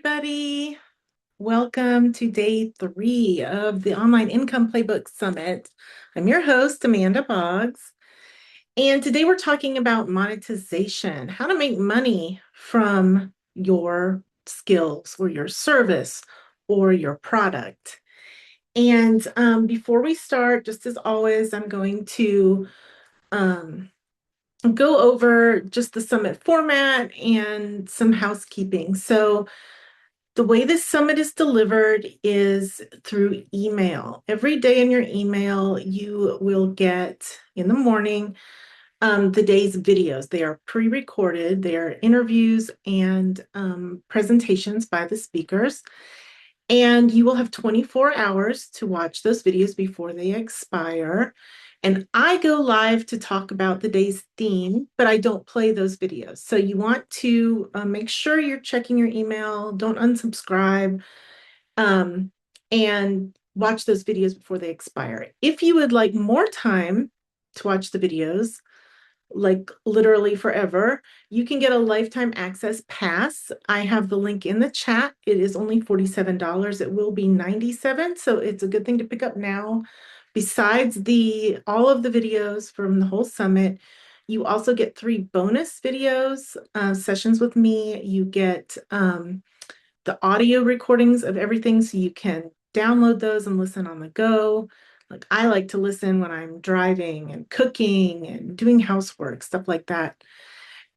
everybody. Welcome to day 3 of the Online Income Playbook Summit. I'm your host, Amanda Boggs, and today we're talking about monetization, how to make money from your skills or your service or your product. And before we start, just as always, I'm going to um, go over just the summit format and some housekeeping. So the way this summit is delivered is through email. Every day in your email, you will get in the morning the day's videos. They are pre-recorded. They are interviews and presentations by the speakers. And you will have 24 hours to watch those videos before they expire. And I go live to talk about the day's theme, but I don't play those videos. So you want to make sure you're checking your email, don't unsubscribe, and watch those videos before they expire. If you would like more time to watch the videos, like literally forever, you can get a lifetime access pass. I have the link in the chat. It is only $47. It will be $97, so it's a good thing to pick up now. Besides all of the videos from the whole summit, you also get 3 bonus videos, sessions with me. You get the audio recordings of everything, so you can download those and listen on the go. Like I like to listen when I'm driving and cooking and doing housework, stuff like that.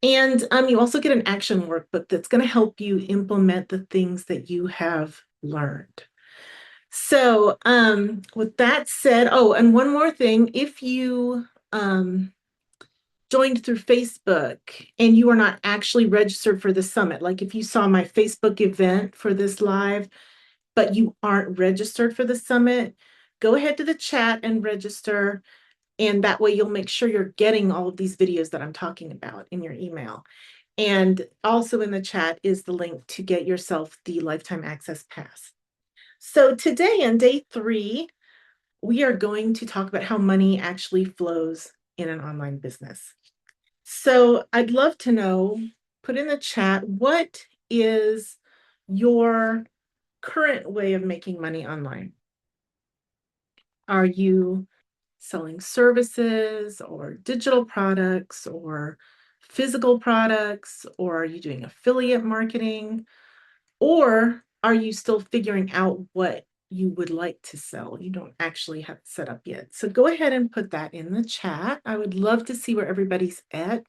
And you also get an action workbook that's going to help you implement the things that you have learned. So with that said, oh, and one more thing, if you joined through Facebook and you are not actually registered for the summit, like if you saw my Facebook event for this live, but you aren't registered for the summit, go ahead to the chat and register. And that way you'll make sure you're getting all of these videos that I'm talking about in your email. And also in the chat is the link to get yourself the lifetime access pass. So today on day 3, we are going to talk about how money actually flows in an online business. So I'd love to know, put in the chat, what is your current way of making money online? Are you selling services or digital products or physical products, or are you doing affiliate marketing? Or are you still figuring out what you would like to sell? You don't actually have it set up yet. So go ahead and put that in the chat. I would love to see where everybody's at.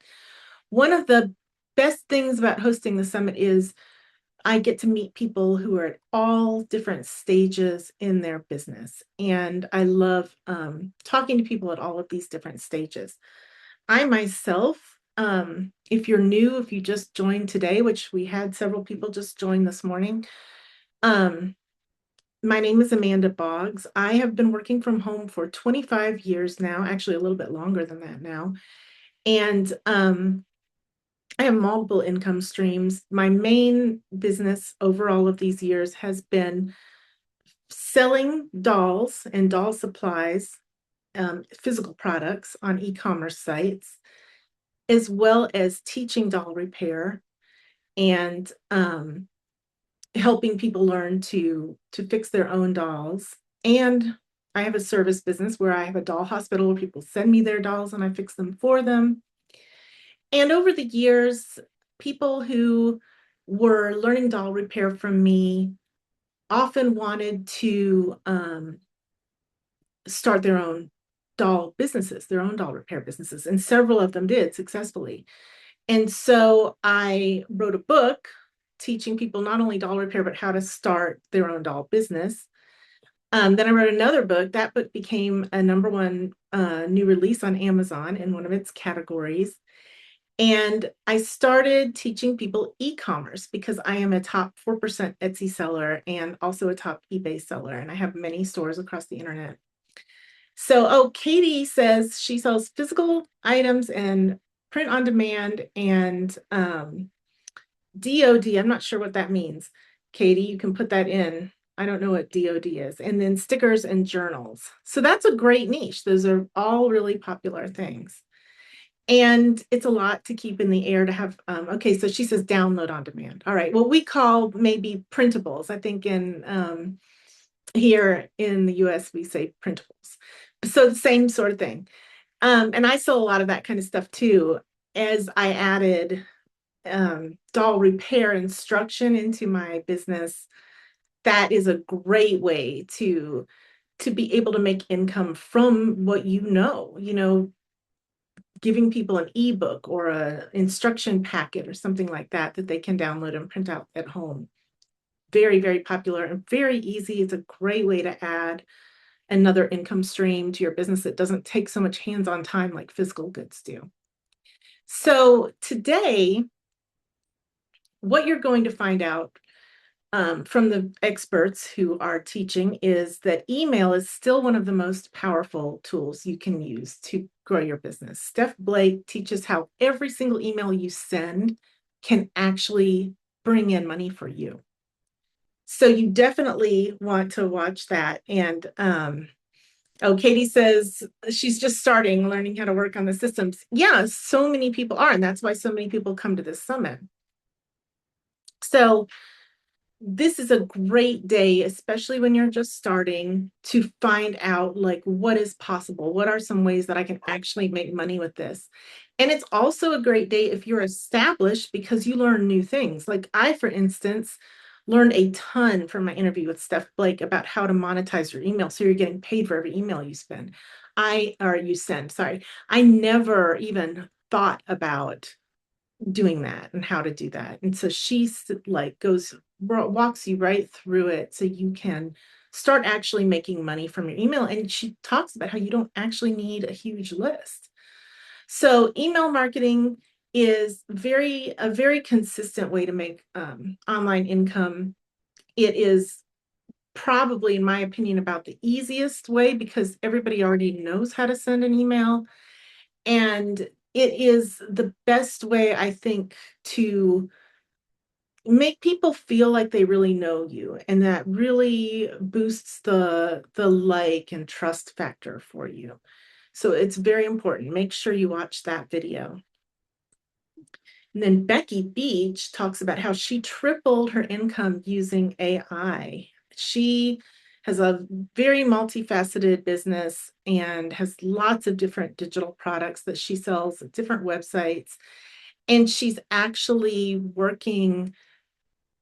One of the best things about hosting the summit is I get to meet people who are at all different stages in their business. And I love talking to people at all of these different stages. I myself, if you're new, if you just joined today, which we had several people just join this morning, my name is Amanda Boggs. I have been working from home for 25 years now, actually a little bit longer than that now. And I have multiple income streams. My main business over all of these years has been selling dolls and doll supplies, physical products on e-commerce sites, as well as teaching doll repair and helping people learn to fix their own dolls. And I have a service business where I have a doll hospital where people send me their dolls and I fix them for them. And over the years, people who were learning doll repair from me often wanted to start their own doll businesses, their own doll repair businesses, and several of them did successfully. And so I wrote a book teaching people not only doll repair, but how to start their own doll business. Then I wrote another book. That book became a #1 new release on Amazon in one of its categories. And I started teaching people e-commerce because I am a top 4% Etsy seller and also a top eBay seller. And I have many stores across the internet. So, oh, Katie says she sells physical items and print on demand and DOD. I'm not sure what that means. Katie, you can put that in. I don't know what DOD is. And then stickers and journals. So that's a great niche. Those are all really popular things. And it's a lot to keep in the air to have, okay, so she says download on demand. All right, well, we call maybe printables. I think in here in the US, we say printables. So the same sort of thing. And I sell a lot of that kind of stuff too. As I added doll repair instruction into my business, that is a great way to be able to make income from what you know, giving people an ebook or a instruction packet or something like that that they can download and print out at home. Very, very popular and very easy. It's a great way to add another income stream to your business that doesn't take so much hands-on time like physical goods do. So today, what you're going to find out from the experts who are teaching is that email is still one of the most powerful tools you can use to grow your business. Steph Blake teaches how every single email you send can actually bring in money for you. So you definitely want to watch that. And oh, Katie says she's just starting learning how to work on the systems. Yeah, so many people are, and that's why so many people come to this summit. So this is a great day, especially when you're just starting, to find out like what is possible. What are some ways that I can actually make money with this? And it's also a great day if you're established because you learn new things. Like I, for instance, learned a ton from my interview with Steph Blake about how to monetize your email. So you're getting paid for every email you spend. You send, sorry. I never even thought about doing that and how to do that. And so she's like walks you right through it so you can start actually making money from your email. And she talks about how you don't actually need a huge list. So email marketing is a very consistent way to make online income. It is probably, in my opinion, about the easiest way because everybody already knows how to send an email. And it is the best way, I think, to make people feel like they really know you, and that really boosts the like and trust factor for you. So it's very important. Make sure you watch that video. And then Becky Beach talks about how she tripled her income using AI. She has a very multifaceted business and has lots of different digital products that she sells at different websites. And she's actually working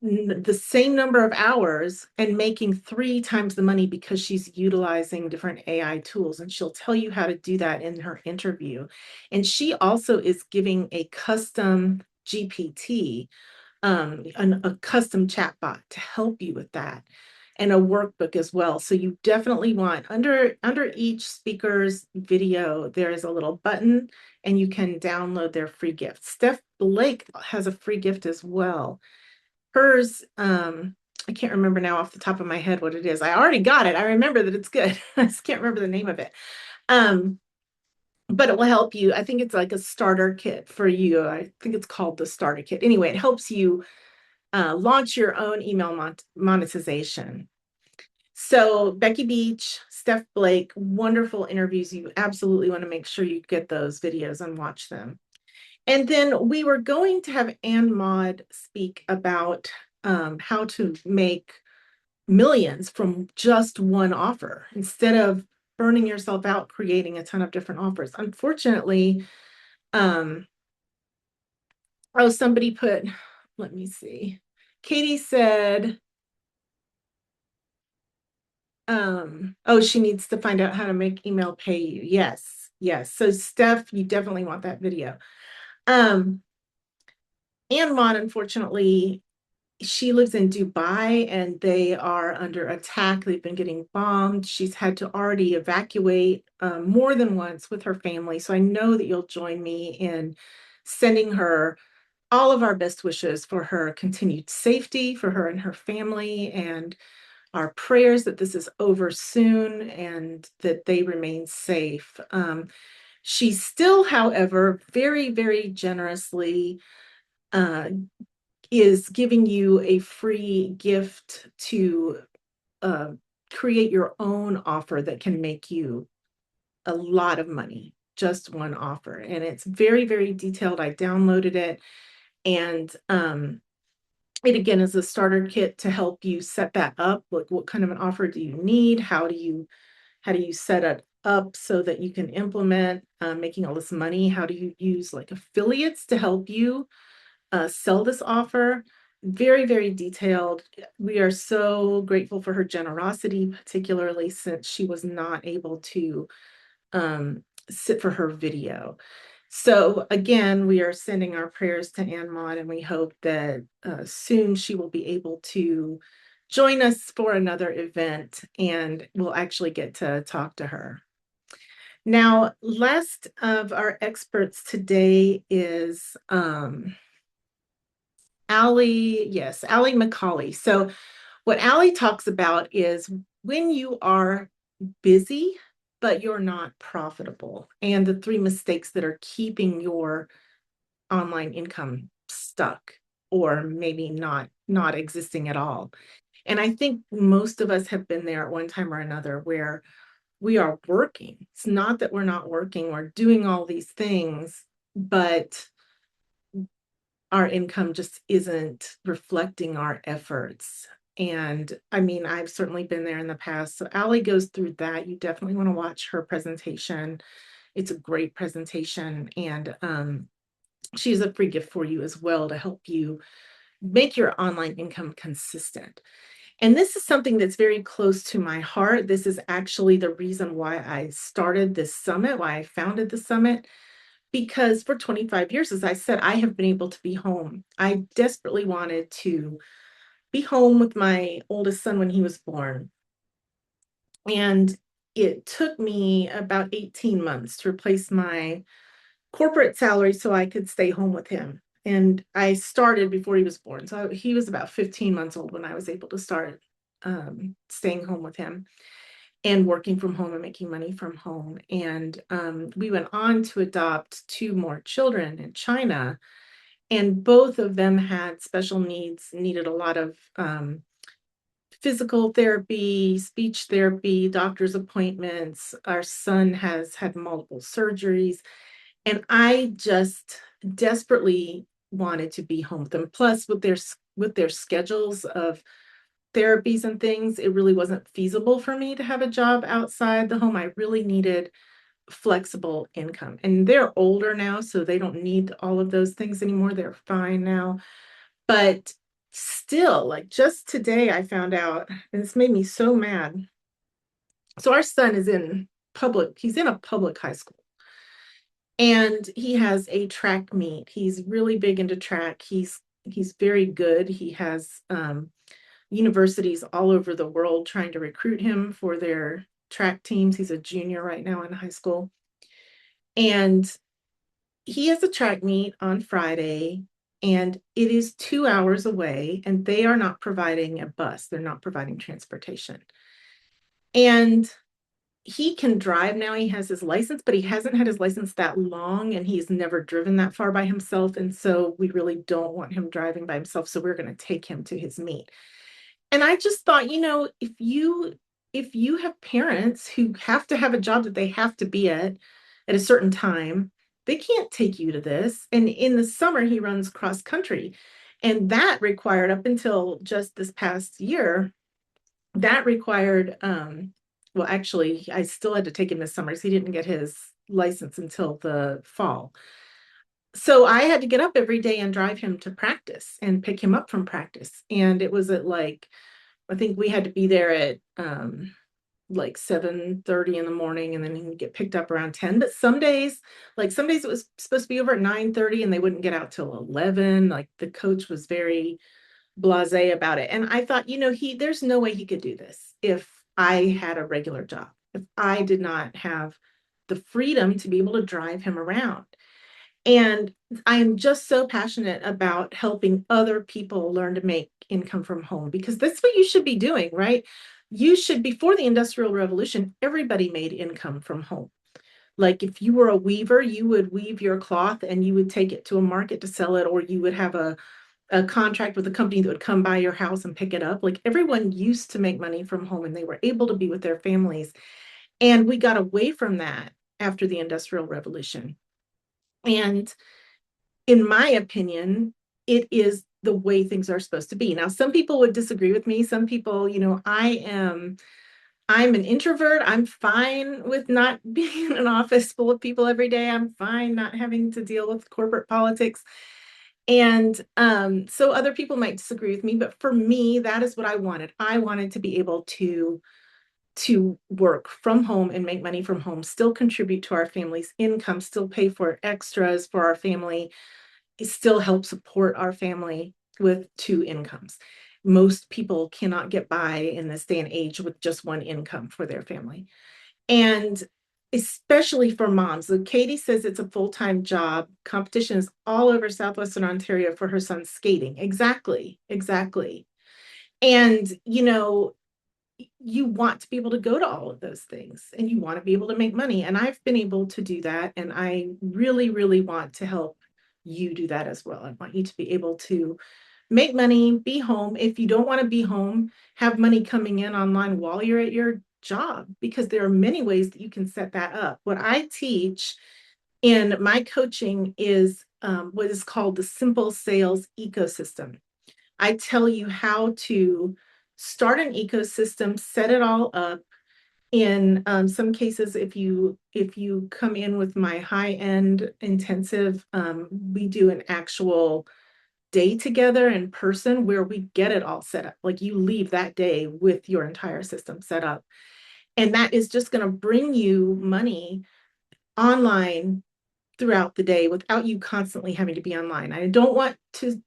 the same number of hours and making 3 times the money because she's utilizing different AI tools. And she'll tell you how to do that in her interview. And she also is giving a custom GPT, a custom chatbot to help you with that, and a workbook as well. So you definitely want under each speaker's video, there is a little button and you can download their free gift. Steph Blake has a free gift as well. Hers, I can't remember now off the top of my head what it is. I already got it. I remember that it's good. I just can't remember the name of it. But it will help you. I think it's like a starter kit for you. I think it's called the starter kit. Anyway, it helps you launch your own email monetization. So Becky Beach, Steph Blake, wonderful interviews. You absolutely want to make sure you get those videos and watch them. And then we were going to have Ann Maud speak about how to make millions from just one offer instead of burning yourself out creating a ton of different offers. Unfortunately, oh, somebody put, let me see. Katie said, oh, she needs to find out how to make email pay you. Yes, yes. So Steph, you definitely want that video. Ann Maud, unfortunately, she lives in Dubai and they are under attack. They've been getting bombed. She's had to already evacuate more than once with her family. So I know that you'll join me in sending her all of our best wishes for her continued safety, for her and her family, and our prayers that this is over soon and that they remain safe. She still, however, very, very generously uh, is giving you a free gift to uh, create your own offer that can make you a lot of money. just one offer. And it's very, very detailed. I downloaded it, and it again is a starter kit to help you set that up. Like, what kind of an offer do you need? How do you set it up so that you can implement making all this money? How do you use like affiliates to help you sell this offer? Very, very detailed. We are so grateful for her generosity, particularly since she was not able to sit for her video. So again, we are sending our prayers to Ann Maud, and we hope that soon she will be able to join us for another event, and we'll actually get to talk to her. Now, last of our experts today is Allie, yes, Allie McCauley. So what Allie talks about is when you are busy, but you're not profitable, and the three mistakes that are keeping your online income stuck, or maybe not existing at all. And I think most of us have been there at one time or another where we are working. It's not that we're not working, we're doing all these things, but our income just isn't reflecting our efforts. And I mean, I've certainly been there in the past. So Allie goes through that. You definitely want to watch her presentation. It's a great presentation. And she's a free gift for you as well to help you make your online income consistent. And this is something that's very close to my heart. This is actually the reason why I started this summit, why I founded the summit, because for 25 years, as I said, I have been able to be home. I desperately wanted to be home with my oldest son when he was born. And it took me about 18 months to replace my corporate salary so I could stay home with him. And I started before he was born. So he was about 15 months old when I was able to start staying home with him and working from home and making money from home. And we went on to adopt two more children in China. And both of them had special needs, needed a lot of physical therapy, speech therapy, doctor's appointments. Our son has had multiple surgeries. And I just desperately wanted to be home with them. Plus, with their schedules of therapies and things, it really wasn't feasible for me to have a job outside the home. I really needed flexible income. And they're older now, so they don't need all of those things anymore. They're fine now. But still, like just today, I found out, and this made me so mad. So our son is he's in a public high school. And he has a track meet. He's really big into track. He's very good. He has universities all over the world trying to recruit him for their track teams. He's a junior right now in high school. And he has a track meet on Friday, and it is 2 hours away, and they are not providing a bus. They're not providing transportation. And he can drive now. He has his license, but he hasn't had his license that long, and he's never driven that far by himself. And so we really don't want him driving by himself. So we're going to take him to his meet. And I just thought, if you have parents who have to have a job that they have to be at a certain time, they can't take you to this. And in the summer, he runs cross country. And that required, up until just this past year, that required, well, actually, I still had to take him this summer because he didn't get his license until the fall. So I had to get up every day and drive him to practice and pick him up from practice. And it was at like, I think we had to be there at like 7:30 in the morning, and then he would get picked up around 10. But some days it was supposed to be over at 9:30 and they wouldn't get out till 11. Like the coach was very blasé about it. And I thought, there's no way he could do this if I had a regular job, if I did not have the freedom to be able to drive him around. And I am just so passionate about helping other people learn to make income from home, because that's what you should be doing, right? Before the Industrial Revolution, everybody made income from home. Like if you were a weaver, you would weave your cloth and you would take it to a market to sell it, or you would have a contract with a company that would come by your house and pick it up. Like everyone used to make money from home, and they were able to be with their families. And we got away from that after the Industrial Revolution. And in my opinion, it is the way things are supposed to be. Now, some people would disagree with me. Some people, I'm an introvert. I'm fine with not being in an office full of people every day. I'm fine not having to deal with corporate politics. And so other people might disagree with me, but for me, that is what I wanted. I wanted to be able to work from home and make money from home, still contribute to our family's income, still pay for extras for our family, still help support our family with two incomes. Most people cannot get by in this day and age with just one income for their family. And especially for moms. So Katie says it's a full-time job. Competition is all over Southwestern Ontario for her son's skating. Exactly, exactly. And, you want to be able to go to all of those things and you want to be able to make money. And I've been able to do that. And I really, really want to help you do that as well. I want you to be able to make money, be home. If you don't want to be home, have money coming in online while you're at your job, because there are many ways that you can set that up. What I teach in my coaching is what is called the simple sales ecosystem. I tell you how to start an ecosystem, set it all up. In some cases, if you come in with my high end intensive, we do an actual day together in person where we get it all set up. Like you leave that day with your entire system set up, and that is just going to bring you money online throughout the day without you constantly having to be online. I don't want to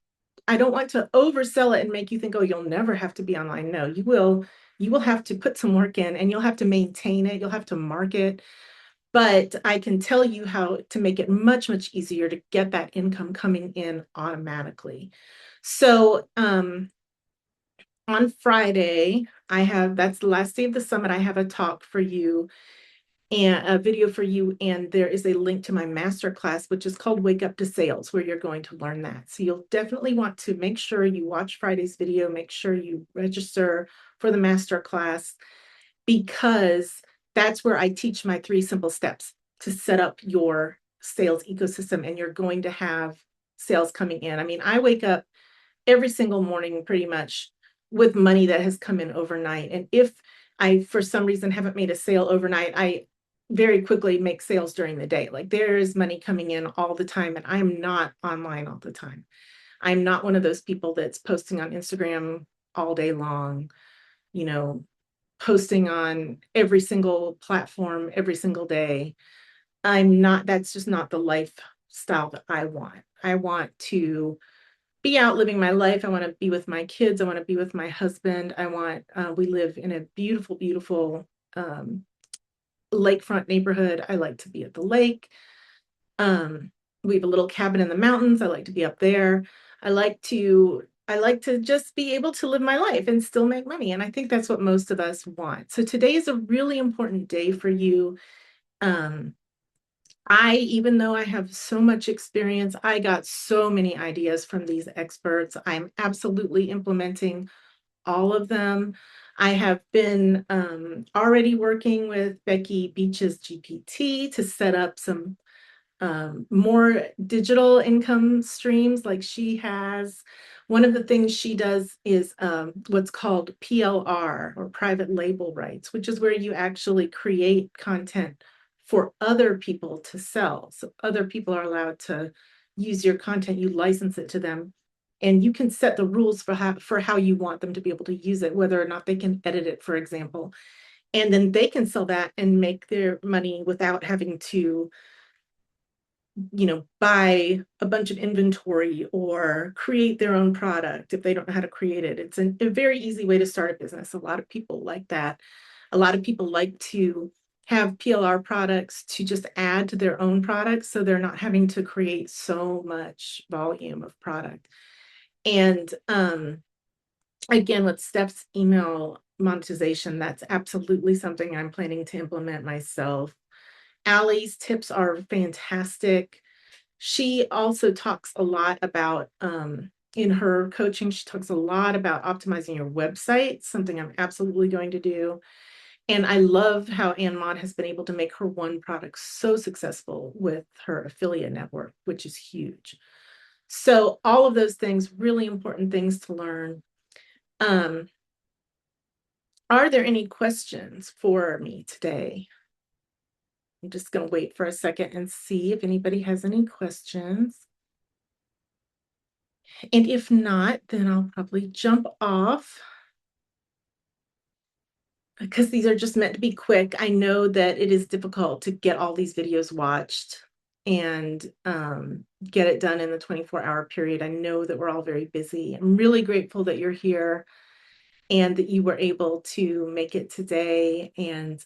oversell it and make you think, oh, you'll never have to be online. No, you will have to put some work in and you'll have to maintain it. You'll have to market. But I can tell you how to make it much, much easier to get that income coming in automatically. So on Friday, that's the last day of the summit. I have a talk for you and a video for you. And there is a link to my masterclass, which is called Wake Up to Sales, where you're going to learn that. So you'll definitely want to make sure you watch Friday's video, make sure you register for the masterclass, because that's where I teach my 3 simple steps to set up your sales ecosystem, and you're going to have sales coming in. I mean, I wake up every single morning pretty much with money that has come in overnight. And if I, for some reason, haven't made a sale overnight, I very quickly make sales during the day. Like there is money coming in all the time, and I'm not online all the time. I'm not one of those people that's posting on Instagram all day long, you know, posting on every single platform every single day. That's just not the lifestyle that I want. I want to be out living my life. I want to be with my kids. I want to be with my husband. We live in a beautiful, beautiful um, lakefront neighborhood. I like to be at the lake. Um, we have a little cabin in the mountains. I like to be up there. I like to just be able to live my life and still make money. And I think that's what most of us want. So today is a really important day for you. Um, even though I have so much experience, I got so many ideas from these experts. I'm absolutely implementing all of them. I have been already working with Becky Beach's GPT to set up some more digital income streams like she has. One of the things she does is what's called PLR, or private label rights, which is where you actually create content for other people to sell. So other people are allowed to use your content, you license it to them, and you can set the rules for how you want them to be able to use it, whether or not they can edit it, for example. And then they can sell that and make their money without having to buy a bunch of inventory or create their own product if they don't know how to create it. It's a very easy way to start a business. A lot of people like that. A lot of people like to have PLR products to just add to their own products, so they're not having to create so much volume of product. And again, with Steph's email monetization, that's absolutely something I'm planning to implement myself. Allie's tips are fantastic. She also talks a lot about, in her coaching, she talks a lot about optimizing your website, something I'm absolutely going to do. And I love how Ann Maud has been able to make her one product so successful with her affiliate network, which is huge. So all of those things, really important things to learn. Are there any questions for me today? I'm just going to wait for a second and see if anybody has any questions. And if not, then I'll probably jump off because these are just meant to be quick. I know that it is difficult to get all these videos watched and get it done in the 24-hour period. I know that we're all very busy. I'm really grateful that you're here and that you were able to make it today. And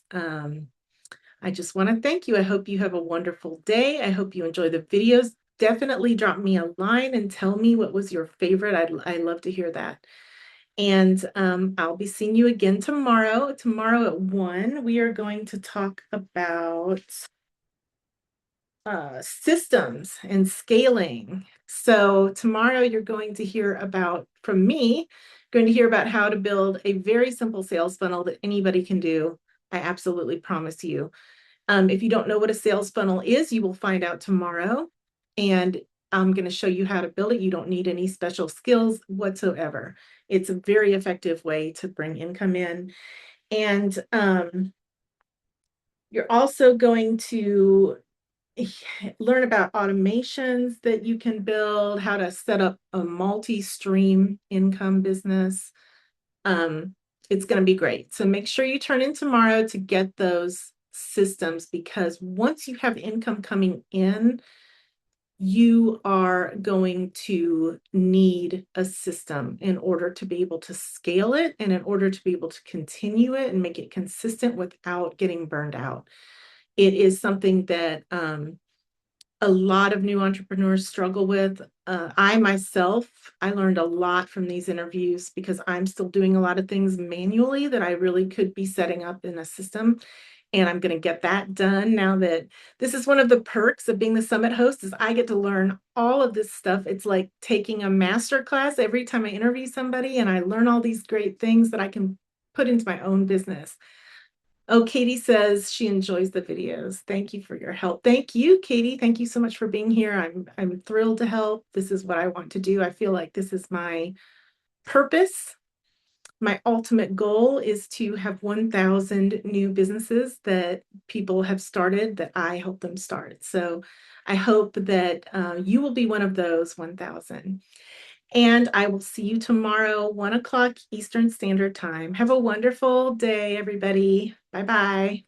I just want to thank you. I hope you have a wonderful day. I hope you enjoy the videos. Definitely drop me a line and tell me what was your favorite. I'd love to hear that. And I'll be seeing you again tomorrow. Tomorrow at 1, we are going to talk about systems and scaling. So tomorrow you're going to hear about, from me, going to hear about how to build a very simple sales funnel that anybody can do. I absolutely promise you. If you don't know what a sales funnel is, you will find out tomorrow. And I'm going to show you how to build it. You don't need any special skills whatsoever. It's a very effective way to bring income in. And you're also going to learn about automations that you can build, how to set up a multi-stream income business. It's going to be great. So make sure you turn in tomorrow to get those systems, because once you have income coming in, you are going to need a system in order to be able to scale it and in order to be able to continue it and make it consistent without getting burned out. It is something that a lot of new entrepreneurs struggle with. I myself, I learned a lot from these interviews because I'm still doing a lot of things manually that I really could be setting up in a system. And I'm going to get that done now that this is one of the perks of being the summit host is I get to learn all of this stuff. It's like taking a master class every time I interview somebody, and I learn all these great things that I can put into my own business. Oh, Katie says she enjoys the videos. Thank you for your help. Thank you, Katie. Thank you so much for being here. I'm thrilled to help. This is what I want to do. I feel like this is my purpose. My ultimate goal is to have 1,000 new businesses that people have started that I help them start. So I hope that you will be one of those 1,000. And I will see you tomorrow, 1 o'clock Eastern Standard Time. Have a wonderful day, everybody. Bye-bye.